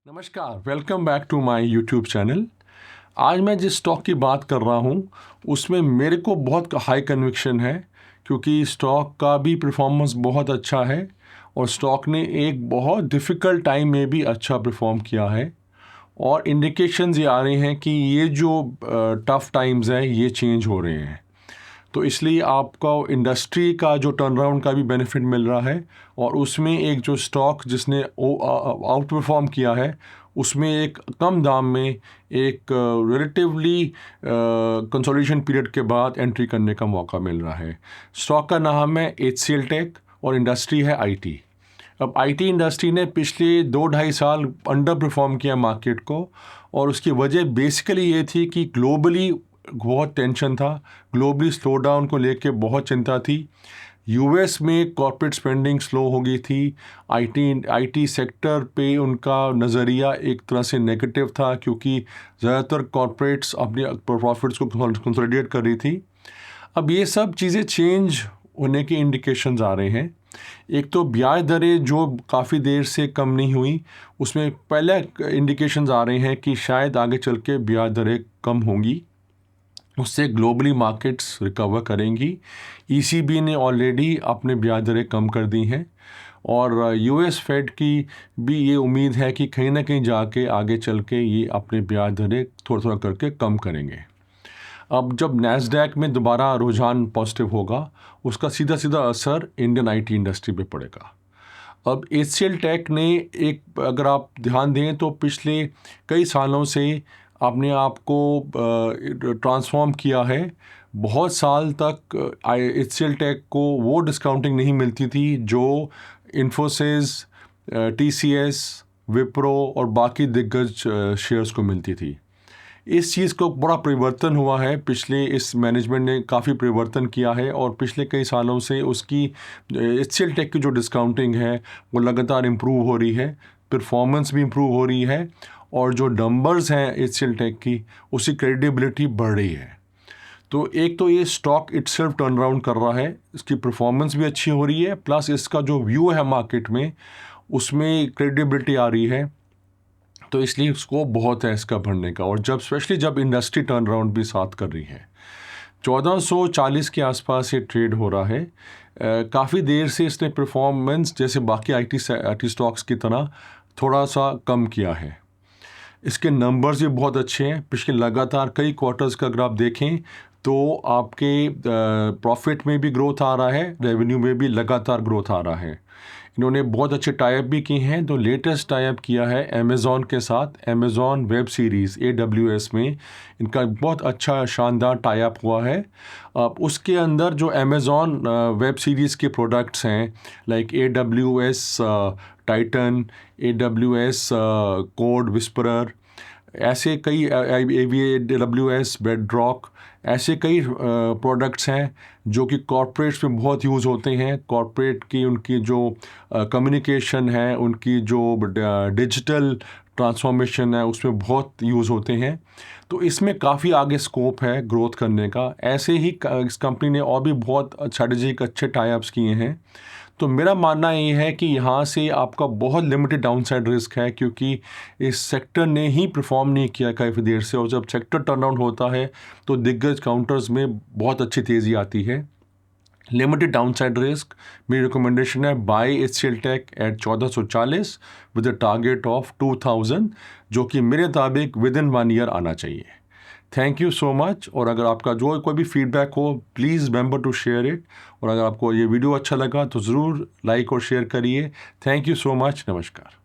नमस्कार, welcome back to my YouTube channel. आज मैं जिस स्टॉक की बात कर रहा हूँ उसमें मेरे को बहुत हाई कन्विक्शन है, क्योंकि स्टॉक का भी परफॉर्मेंस बहुत अच्छा है और स्टॉक ने एक बहुत डिफ़िकल्ट टाइम में भी अच्छा परफॉर्म किया है। और इंडिकेशंस ये आ रहे हैं कि ये जो टफ़ टाइम्स हैं ये चेंज हो रहे हैं, तो इसलिए आपको इंडस्ट्री का जो टर्न अराउंड का भी बेनिफिट मिल रहा है। और उसमें एक जो स्टॉक जिसने आउट परफॉर्म किया है उसमें एक कम दाम में एक रिलेटिवली कंसोलिडेशन पीरियड के बाद एंट्री करने का मौका मिल रहा है। स्टॉक का नाम है HCL टेक और इंडस्ट्री है IT। अब IT इंडस्ट्री ने पिछले 2-2.5 साल अंडर परफॉर्म किया मार्केट को, और उसकी वजह बेसिकली ये थी कि ग्लोबली बहुत टेंशन था, ग्लोबली स्लो डाउन को लेके बहुत चिंता थी। US में कॉर्पोरेट स्पेंडिंग स्लो हो गई थी। IT सेक्टर पे उनका नज़रिया एक तरह से नेगेटिव था, क्योंकि ज़्यादातर कॉर्पोरेट्स अपने प्रॉफिट्स को कंसोलिडेट कर रही थी। अब ये सब चीज़ें चेंज होने के इंडिकेशंस आ रहे हैं। एक तो ब्याज दरें जो काफ़ी देर से कम नहीं हुई, उसमें पहले इंडिकेशंस आ रहे हैं कि शायद आगे चल के ब्याज दरें कम होंगी, उससे ग्लोबली मार्केट्स रिकवर करेंगी। ECB ने ऑलरेडी अपने ब्याज दरें कम कर दी हैं और US फेड की भी ये उम्मीद है कि कहीं ना कहीं जाके आगे चल के ये अपने ब्याज दरें थोड़ा थोड़ा करके कम करेंगे। अब जब नैस्डैक में दोबारा रुझान पॉजिटिव होगा, उसका सीधा सीधा असर इंडियन IT इंडस्ट्री पे पड़ेगा। अब HCL टेक ने एक, अगर आप ध्यान दें तो पिछले कई सालों से अपने आप को ट्रांसफॉर्म किया है। बहुत साल तक HCL टेक को वो डिस्काउंटिंग नहीं मिलती थी जो इन्फोसिस, TCS, विप्रो और बाकी दिग्गज शेयर्स को मिलती थी। इस चीज़ को बड़ा परिवर्तन हुआ है, पिछले इस मैनेजमेंट ने काफ़ी परिवर्तन किया है और पिछले कई सालों से उसकी HCL टेक की जो डिस्काउंटिंग है वो लगातार इम्प्रूव हो रही है, परफॉर्मेंस भी इम्प्रूव हो रही है और जो नंबर्स हैं HCL टेक की उसकी क्रेडिबिलिटी बढ़ रही है। तो एक तो ये स्टॉक इटसेल्फ टर्न अराउंड कर रहा है, इसकी परफॉर्मेंस भी अच्छी हो रही है, प्लस इसका जो व्यू है मार्केट में उसमें क्रेडिबिलिटी आ रही है, तो इसलिए स्कोप बहुत है इसका बढ़ने का। और जब स्पेशली जब इंडस्ट्री टर्न अराउंड भी साथ कर रही है, 1440 के आसपास ये ट्रेड हो रहा है। काफ़ी देर से इसने परफॉर्मेंस जैसे बाकी IT स्टॉक्स की तरह थोड़ा सा कम किया है। इसके नंबर्स भी बहुत अच्छे हैं, पिछले लगातार कई क्वार्टर्स का अगर आप देखें तो आपके प्रॉफिट में भी ग्रोथ आ रहा है, रेवेन्यू में भी लगातार ग्रोथ आ रहा है। इन्होंने बहुत अच्छे टाइप भी किए हैं, तो लेटेस्ट टाइप किया है अमेज़ॉन के साथ, अमेज़ॉन वेब सीरीज़ AWS में इनका बहुत अच्छा शानदार टाइप हुआ है। अब उसके अंदर जो अमेज़ॉन वेब सीरीज़ के प्रोडक्ट्स हैं like AWS Titan, AWS code whisperer, ऐसे कई AWS बेडरॉक, ऐसे कई प्रोडक्ट्स हैं जो कि कॉर्पोरेट्स में बहुत यूज़ होते हैं। कॉर्पोरेट की उनकी जो कम्युनिकेशन है, उनकी जो डिजिटल ट्रांसफॉर्मेशन है उसमें बहुत यूज़ होते हैं, तो इसमें काफ़ी आगे स्कोप है ग्रोथ करने का। ऐसे ही इस कंपनी ने और भी बहुत स्ट्रेटेजिक अच्छे टाइप्स किए हैं। तो मेरा मानना ये है कि यहाँ से आपका बहुत लिमिटेड डाउनसाइड रिस्क है, क्योंकि इस सेक्टर ने ही परफॉर्म नहीं किया काफ़ी देर से, और जब सेक्टर टर्न अराउंड होता है तो दिग्गज काउंटर्स में बहुत अच्छी तेज़ी आती है। लिमिटेड डाउनसाइड रिस्क, मेरी रिकमेंडेशन है buy HCL tech at 1440 with a target of 2000, जो कि मेरे मुताबिक विद इन 1 ईयर आना चाहिए। Thank you so much. और अगर आपका जो कोई भी फीडबैक हो please remember to share it, और अगर आपको ये वीडियो अच्छा लगा तो ज़रूर लाइक और शेयर करिए। Thank you so much. नमस्कार।